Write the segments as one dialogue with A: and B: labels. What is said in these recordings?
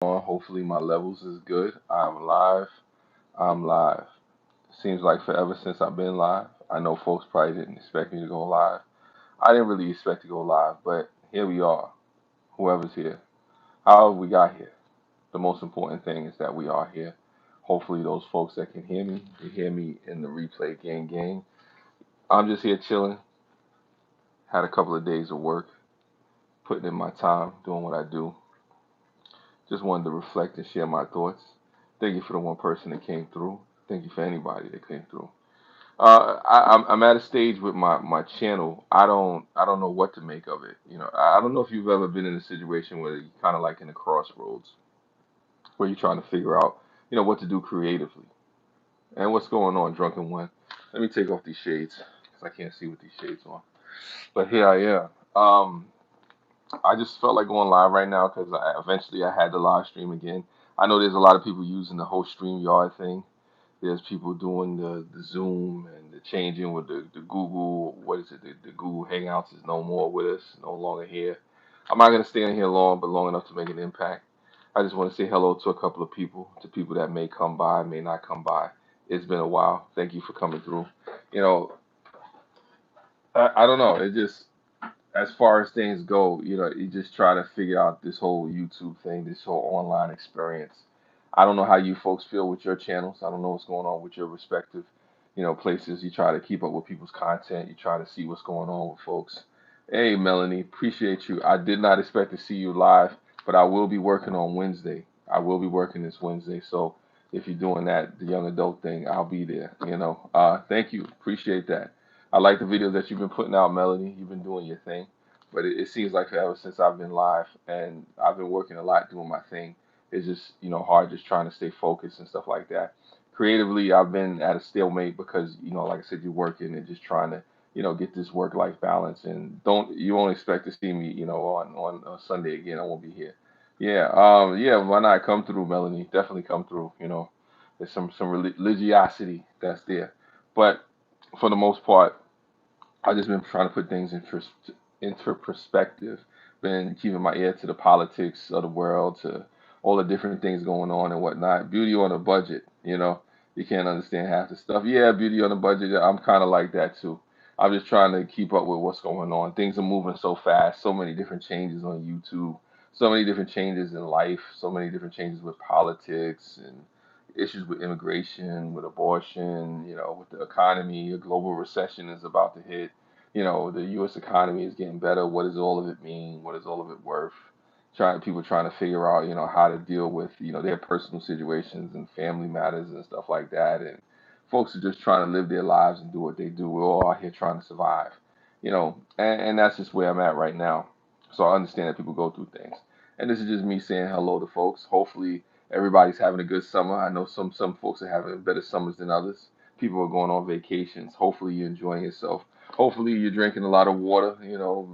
A: on. Hopefully my levels is good. I'm live. I'm live. Seems like forever since I've been live. I know folks probably didn't expect me to go live. I didn't really expect to go live, but here we are. Whoever's here. How we got here. The most important thing is that we are here. Hopefully those folks that can hear me, they hear me in the replay gang. I'm just here chilling. Had a couple of days of work, putting in my time, doing what I do. Just wanted to reflect and share my thoughts. Thank you for the one person that came through. Thank you for anybody that came through. I'm at a stage with my channel. I don't know what to make of it. I don't know if you've ever been in a situation where you're kind of like in a crossroads, where you're trying to figure out, what to do creatively. And what's going on, drunken one? Let me take off these shades because I can't see with these shades on. But here I am. I just felt like going live right now because I had to live stream again. I know there's a lot of people using the whole StreamYard thing. There's people doing the Zoom and the changing with the Google. What is it? The Google Hangouts is no more with us, no longer here. I'm not gonna stay in here long, but long enough to make an impact. I just want to say hello to a couple of people, to people that may come by, may not come by. It's been a while. Thank you for coming through. You know, I don't know. It just as far as things go, you just try to figure out this whole YouTube thing, this whole online experience. I don't know how you folks feel with your channels. I don't know what's going on with your respective, places. You try to keep up with people's content. You try to see what's going on with folks. Hey, Melanie, appreciate you. I did not expect to see you live, but I will be working on Wednesday. I will be working this Wednesday. So if you're doing that, the young adult thing, I'll be there. Thank you. Appreciate that. I like the videos that you've been putting out, Melanie. You've been doing your thing, but it seems like forever since I've been live, and I've been working a lot doing my thing. It's just hard just trying to stay focused and stuff like that. Creatively, I've been at a stalemate because like I said, you're working and just trying to get this work life balance. And don't you won't expect to see me on Sunday again. I won't be here. Yeah, why not come through, Melanie? Definitely come through. There's some religiosity that's there, but for the most part, I've just been trying to put things into perspective. Been keeping my ear to the politics of the world, to all the different things going on and whatnot. Beauty on a budget, you can't understand half the stuff. Yeah, beauty on a budget. I'm kind of like that too. I'm just trying to keep up with what's going on. Things are moving so fast. So many different changes on YouTube. So many different changes in life. So many different changes with politics and issues with immigration, with abortion, with the economy. A global recession is about to hit. The U.S. economy is getting better. What does all of it mean? What is all of it worth? People trying to figure out, how to deal with, their personal situations and family matters and stuff like that. And folks are just trying to live their lives and do what they do. We're all out here trying to survive, and that's just where I'm at right now. So I understand that people go through things. And this is just me saying hello to folks. Hopefully everybody's having a good summer. I know some folks are having better summers than others. People are going on vacations. Hopefully you're enjoying yourself. Hopefully you're drinking a lot of water,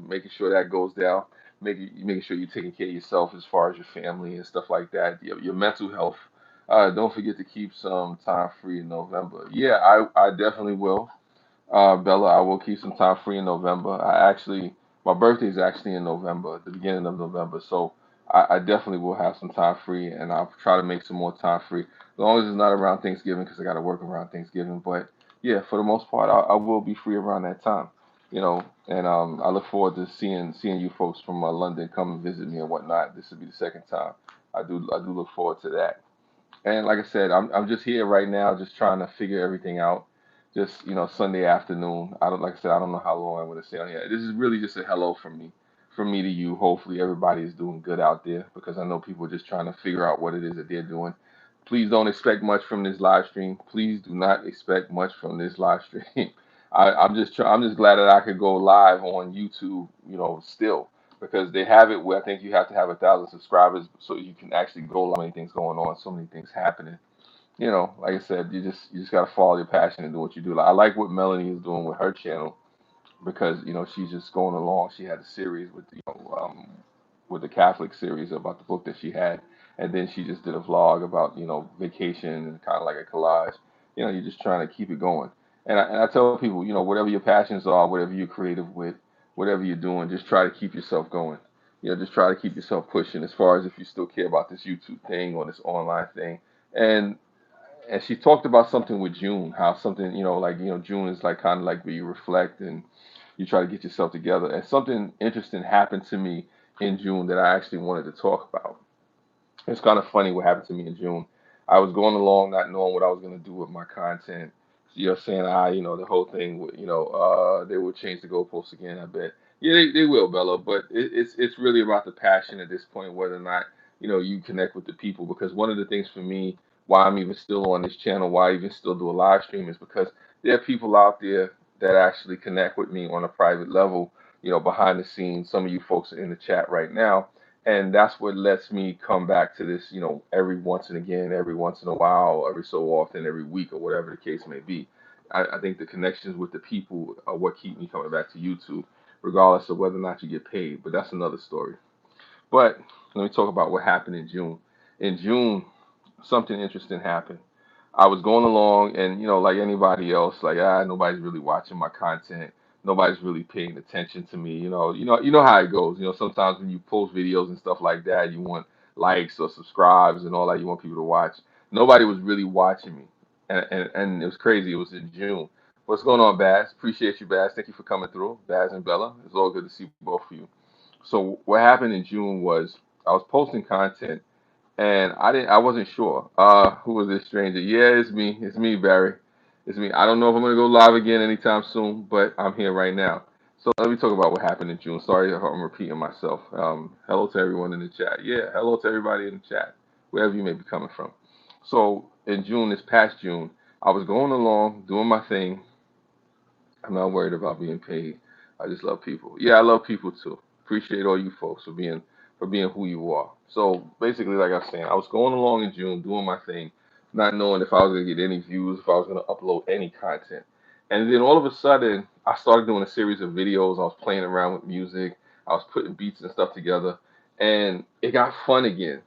A: making sure that goes down. Making sure you're taking care of yourself as far as your family and stuff like that. Your mental health. Don't forget to keep some time free in November. Yeah, I definitely will. Bella, I will keep some time free in November. My birthday is actually in November, the beginning of November. So I definitely will have some time free, and I'll try to make some more time free, as long as it's not around Thanksgiving, because I got to work around Thanksgiving. But yeah, for the most part, I will be free around that time. And I look forward to seeing you folks from London come and visit me and whatnot. This will be the second time. I do look forward to that. And like I said, I'm just here right now, just trying to figure everything out. Just Sunday afternoon. I don't Like I said, I don't know how long I'm going to stay on here. This is really just a hello from me to you. Hopefully everybody is doing good out there because I know people are just trying to figure out what it is that they're doing. Please don't expect much from this live stream. Please do not expect much from this live stream. I'm just glad that I could go live on YouTube. Still because they have it where I think you have to have 1,000 subscribers so you can actually go live. So many things going on, so many things happening. Like I said, you just gotta follow your passion and do what you do. Like, I like what Melanie is doing with her channel because she's just going along. She had a series with the Catholic series about the book that she had, and then she just did a vlog about vacation and kind of like a collage. You're just trying to keep it going. And I tell people, whatever your passions are, whatever you're creative with, whatever you're doing, just try to keep yourself going. just try to keep yourself pushing as far as if you still care about this YouTube thing or this online thing. And she talked about something with June, how something, like, June is like kind of like where you reflect and you try to get yourself together. And something interesting happened to me in June that I actually wanted to talk about. It's kind of funny what happened to me in June. I was going along not knowing what I was going to do with my content. You're saying, the whole thing, they will change the goalposts again, I bet. Yeah, they will, Bella, but it's really about the passion at this point, whether or not, you connect with the people. Because one of the things for me, why I'm even still on this channel, why I even still do a live stream, is because there are people out there that actually connect with me on a private level, behind the scenes. Some of you folks are in the chat right now, and that's what lets me come back to this, every once and again, every once in a while, every so often, every week, or whatever the case may be. I think the connections with the people are what keep me coming back to YouTube, regardless of whether or not you get paid. But that's another story. But let me talk about what happened in June. In June, something interesting happened. I was going along, and like anybody else, like, nobody's really watching my content. Nobody's really paying attention to me. You know how it goes. Sometimes when you post videos and stuff like that, you want likes or subscribes and all that. You want people to watch. Nobody was really watching me, and it was crazy. It was in June. What's going on, Baz? Appreciate you, Baz. Thank you for coming through, Baz and Bella. It's all good to see both of you. So what happened in June was I was posting content and I wasn't sure. Who was this stranger? Yeah, it's me. It's me, Barry. It's me. I don't know if I'm gonna go live again anytime soon, but I'm here right now. So let me talk about what happened in June. Sorry if I'm repeating myself. Hello to everyone in the chat. Yeah, hello to everybody in the chat, wherever you may be coming from. So in June, this past June, I was going along doing my thing. I'm not worried about being paid. I just love people. Yeah, I love people too. Appreciate all you folks for being who you are. So basically, like I was saying, I was going along in June doing my thing, not knowing if I was gonna get any views, if I was gonna upload any content. And then all of a sudden, I started doing a series of videos. I was playing around with music. I was putting beats and stuff together, and it got fun again.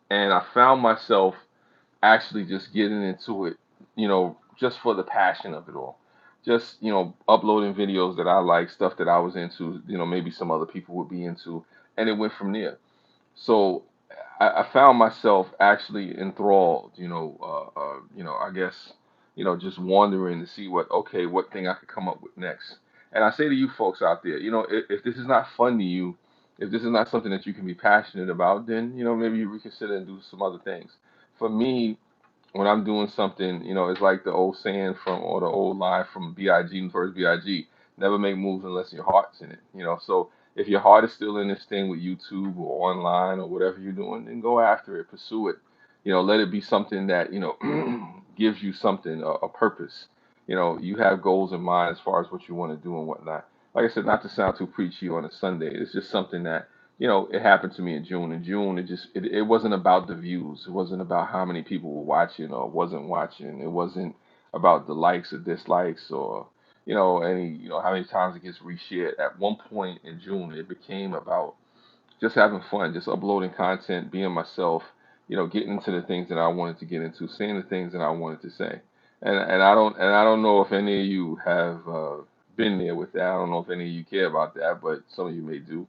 A: And I found myself actually just getting into it, just for the passion of it all. Just, uploading videos that I like, stuff that I was into, maybe some other people would be into, and it went from there. So I found myself actually enthralled, I guess, just wondering to see what thing I could come up with next. And I say to you folks out there, if this is not fun to you, if this is not something that you can be passionate about, then, maybe you reconsider and do some other things. For me, when I'm doing something, it's like the old saying or the old line from B.I.G. First B.I.G. Never make moves unless your heart's in it. So if your heart is still in this thing with YouTube or online or whatever you're doing, then go after it, pursue it. Let it be something that, gives you something, a purpose. You have goals in mind as far as what you want to do and whatnot. Like I said, not to sound too preachy on a Sunday, it's just something that it happened to me in June. In June, it wasn't about the views. It wasn't about how many people were watching or wasn't watching. It wasn't about the likes or dislikes or how many times it gets reshared. At one point in June, it became about just having fun, just uploading content, being myself, getting into the things that I wanted to get into, saying the things that I wanted to say. And I don't know if any of you have been there with that. I don't know if any of you care about that, but some of you may do.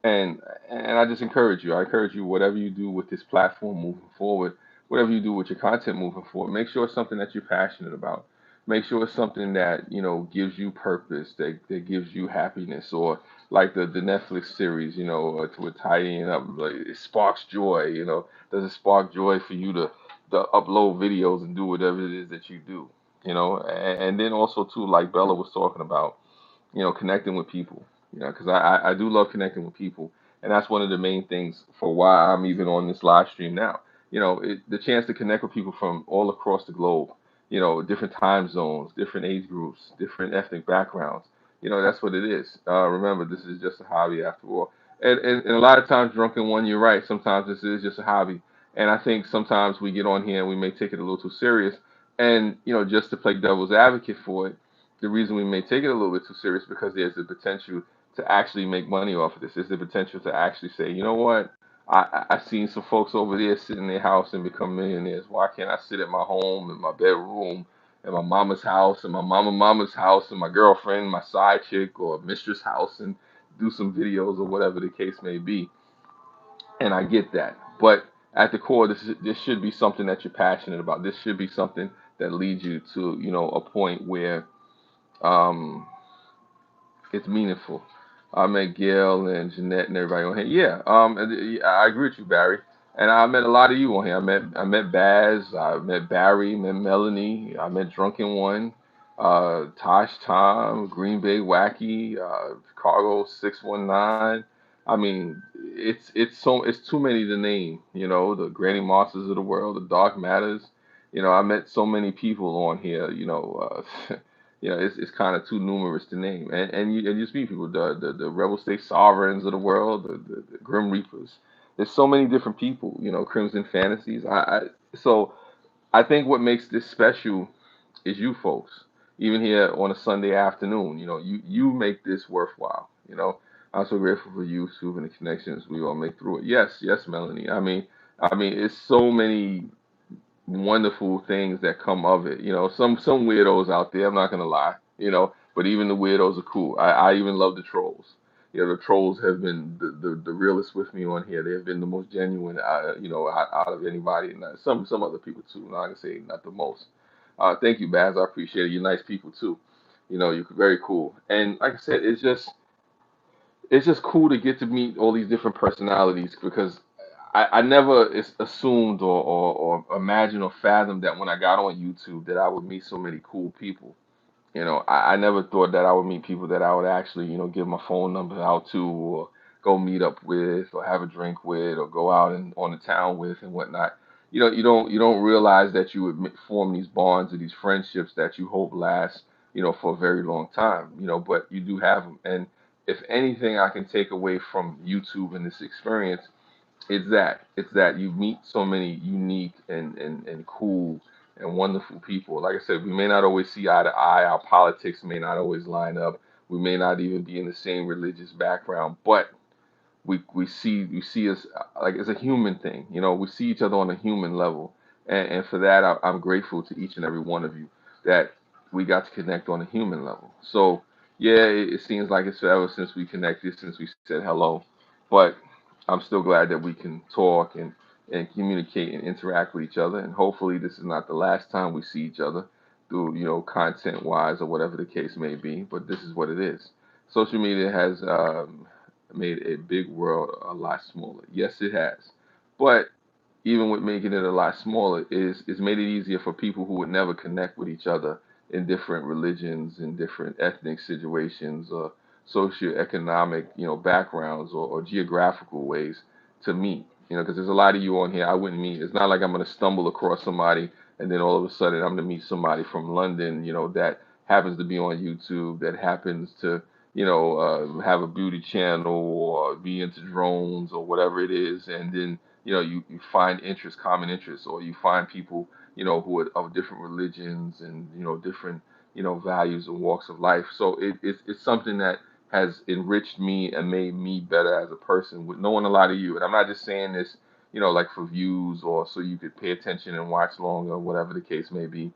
A: And and I just encourage you. I encourage you, whatever you do with this platform moving forward, whatever you do with your content moving forward, make sure it's something that you're passionate about. Make sure it's something that, gives you purpose, that gives you happiness, or like the Netflix series, with tidying up, like it sparks joy, does it spark joy for you to upload videos and do whatever it is that you do, and then also too, like Bella was talking about, connecting with people, because I do love connecting with people. And that's one of the main things for why I'm even on this live stream now. The chance to connect with people from all across the globe, different time zones, different age groups, different ethnic backgrounds. That's what it is. Remember, this is just a hobby after all. And a lot of times, drunken one, you're right. Sometimes this is just a hobby. And I think sometimes we get on here and we may take it a little too serious. And, just to play devil's advocate for it, the reason we may take it a little bit too serious because there's the potential to actually make money off of this. There's the potential to actually say, you know what? I've seen some folks over there sit in their house and become millionaires. Why can't I sit at my home, in my bedroom, at my mama's house, and my mama's house, and my girlfriend, my side chick, or mistress house, and do some videos or whatever the case may be, and I get that. But at the core, this should be something that you're passionate about. This should be something that leads you to, a point where um, it's meaningful. I met Gail and Jeanette and everybody on here. Yeah, I agree with you, Barry. And I met a lot of you on here. I met Baz, I met Barry, met Melanie, I met Drunken One, Tosh Tom, Green Bay Wacky, Cargo 619. I mean, it's too many to name. The Granny Mosses of the world, the Dark Matters. I met so many people on here. It's kind of too numerous to name. And you speak people, the Rebel State Sovereigns of the world, the Grim Reapers. There's so many different people, Crimson Fantasies. So I think what makes this special is you folks. Even here on a Sunday afternoon, you make this worthwhile. I'm so grateful for you, Sue, and the connections we all make through it. Yes, yes, Melanie. I mean, it's so many wonderful things that come of it. Some weirdos out there. I'm not gonna lie. But even the weirdos are cool. I even love the trolls. The trolls have been the realest with me on here. They have been the most genuine, out of anybody, and some other people too. Not gonna say not the most. Thank you, Baz. I appreciate it. You're nice people too. You're very cool. And like I said, it's just cool to get to meet all these different personalities because I never assumed or imagined or fathomed that when I got on YouTube that I would meet so many cool people. I never thought that I would meet people that I would actually, give my phone number out to or go meet up with or have a drink with or go out and on the town with and whatnot. You don't realize that you would form these bonds or these friendships that you hope last, for a very long time. But you do have them. And if anything I can take away from YouTube and this experience, it's that you meet so many unique and cool and wonderful people. Like I said, we may not always see eye to eye. Our politics may not always line up. We may not even be in the same religious background, but we see us like it's a human thing. We see each other on a human level, and for that I'm grateful to each and every one of you that we got to connect on a human level. So yeah, it seems like it's forever since we connected, since we said hello, but I'm still glad that we can talk and communicate and interact with each other, and hopefully this is not the last time we see each other through content wise or whatever the case may be. But this is what it is. Social media has made a big world a lot smaller. Yes, it has. But even with making it a lot smaller, is made it easier for people who would never connect with each other in different religions, in different ethnic situations, or socioeconomic, backgrounds or geographical ways to meet. Because there's a lot of you on here I wouldn't meet. It's not like I'm going to stumble across somebody and then all of a sudden I'm going to meet somebody from London, that happens to be on YouTube, that happens to have a beauty channel or be into drones or whatever it is, and then you find common interests, or you find people who are of different religions and different values and walks of life. So it's something that has enriched me and made me better as a person with knowing a lot of you. And I'm not just saying this, like for views or so you could pay attention and watch longer, whatever the case may be.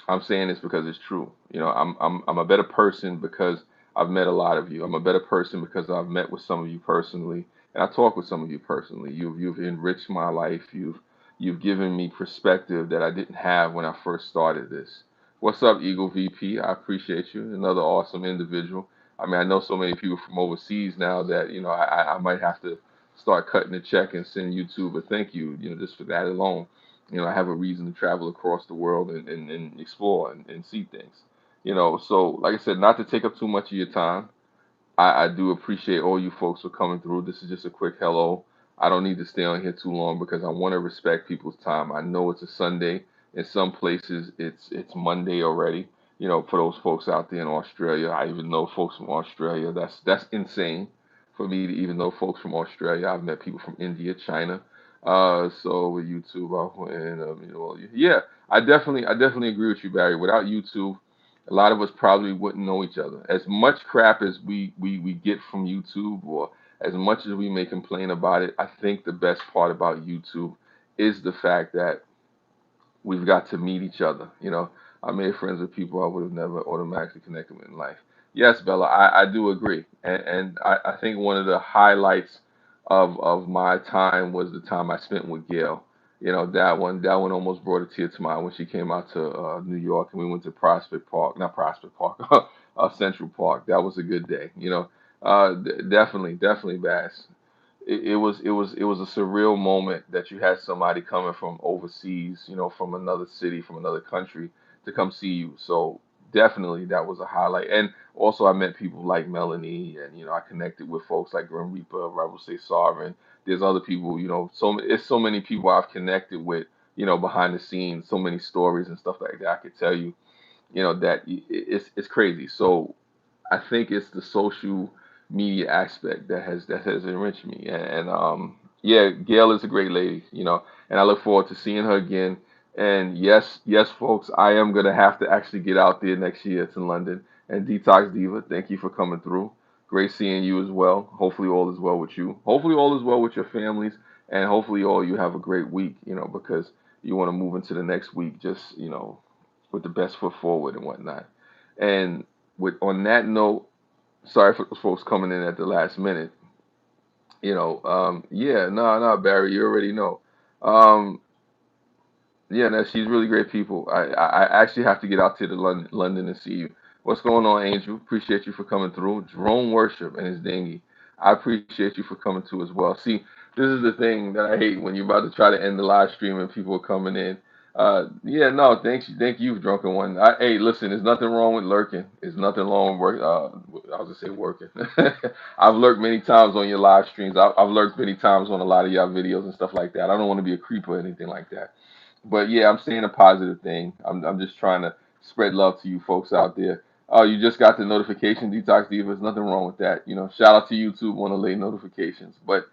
A: I'm saying this because it's true. I'm a better person because I've met a lot of you. I'm a better person because I've met with some of you personally, and I talk with some of you personally. You've enriched my life. You've given me perspective that I didn't have when I first started this. What's up, Eagle VP? I appreciate you. Another awesome individual. I mean, I know so many people from overseas now that I might have to start cutting a check and send YouTube a thank you. Just for that alone. I have a reason to travel across the world and explore and see things. So like I said, not to take up too much of your time, I do appreciate all you folks for coming through. This is just a quick hello. I don't need to stay on here too long because I want to respect people's time. I know it's a Sunday. In some places, it's Monday already. For those folks out there in Australia, I even know folks from Australia. That's insane for me to even know folks from Australia. I've met people from India, China. So with YouTube, and yeah, I definitely agree with you, Barry. Without YouTube, a lot of us probably wouldn't know each other. As much crap as we get from YouTube, or as much as we may complain about it, I think the best part about YouTube is the fact that we've got to meet each other. I made friends with people I would have never automatically connected with in life. Yes, Bella, I do agree, and I think one of the highlights of my time was the time I spent with Gail. You know, that one almost brought a tear to my eye when she came out to New York and we went to Prospect Park, not Prospect Park, Central Park. That was a good day. You know, definitely, Bass. It was a surreal moment that you had somebody coming from overseas, you know, from another city, from another country to come see you. So definitely that was a highlight. And also I met people like Melanie, and I connected with folks like Grim Reaper, Rebel Say Sovereign. There's other people, it's so many people I've connected with, behind the scenes, so many stories and stuff like that I could tell you, that it's crazy. So I think it's the social media aspect that has enriched me. And yeah, Gail is a great lady, and I look forward to seeing her again. And yes, folks, I am gonna have to actually get out there next year to London. And Detox Diva, thank you for coming through. Great seeing you as well. Hopefully all is well with you. Hopefully all is well with your families, and hopefully all you have a great week. Because you want to move into the next week just with the best foot forward and whatnot. And with on that note, sorry for those folks coming in at the last minute. Yeah, no, Barry, you already know. Um, yeah, no, she's really great people. I actually have to get out to the London and see you. What's going on, Angel? Appreciate you for coming through. Jerome Worship and his dingy. I appreciate you for coming through as well. See, this is the thing that I hate when you're about to try to end the live stream and people are coming in. Yeah, no, thank you, drunken one. Hey, listen, there's nothing wrong with lurking. There's nothing wrong with work. I was gonna say working. I've lurked many times on your live streams. I've lurked many times on a lot of y'all videos and stuff like that. I don't want to be a creeper or anything like that. But yeah, I'm saying a positive thing. I'm just trying to spread love to you folks out there. Oh, you just got the notification, Detox Diva. There's nothing wrong with that. Shout out to YouTube on the late notifications. But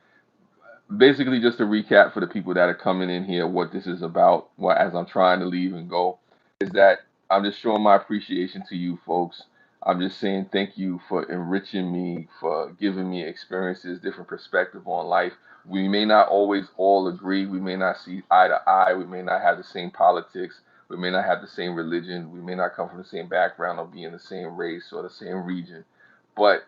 A: basically, just to recap for the people that are coming in here, what this is about, as I'm trying to leave and go, is that I'm just showing my appreciation to you folks. I'm just saying thank you for enriching me, for giving me experiences, different perspective on life. We may not always all agree. We may not see eye to eye. We may not have the same politics. We may not have the same religion. We may not come from the same background or be in the same race or the same region. But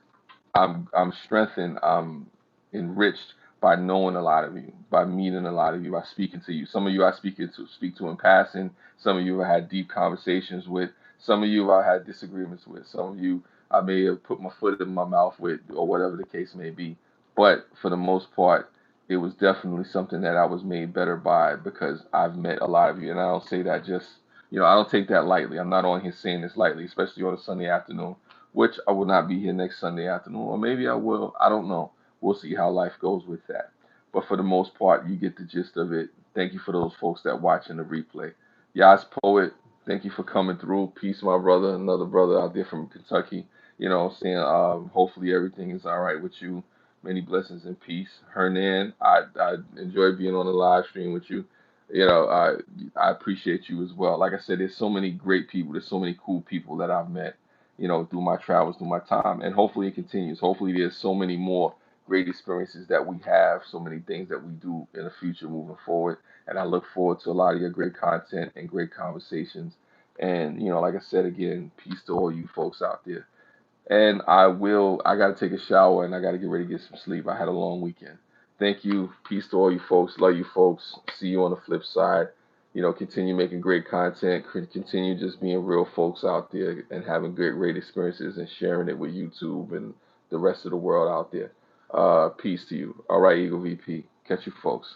A: I'm strengthened, I'm enriched by knowing a lot of you, by meeting a lot of you, by speaking to you. Some of you I speak to in passing. Some of you I had deep conversations with. Some of you I had disagreements with. Some of you I may have put my foot in my mouth with, or whatever the case may be. But for the most part, it was definitely something that I was made better by because I've met a lot of you, and I don't say that just I don't take that lightly. I'm not on here saying this lightly, especially on a Sunday afternoon, which I will not be here next Sunday afternoon, or maybe I will. I don't know. We'll see how life goes with that. But for the most part, you get the gist of it. Thank you for those folks that watching the replay. Yas Poet, thank you for coming through. Peace, my brother, another brother out there from Kentucky. Saying hopefully everything is all right with you. Many blessings and peace. Hernan, I enjoy being on the live stream with you. I appreciate you as well. Like I said, there's so many great people. There's so many cool people that I've met through my travels, through my time, and hopefully it continues. Hopefully, there's so many more great experiences that we have, so many things that we do in the future moving forward. And I look forward to a lot of your great content and great conversations. And like I said again, peace to all you folks out there. And I got to take a shower and I got to get ready to get some sleep. I had a long weekend. Thank you. Peace to all you folks. Love you folks. See you on the flip side. Continue making great content. Continue just being real folks out there and having great experiences and sharing it with YouTube and the rest of the world out there. Peace to you. All right, Eagle VP. Catch you folks.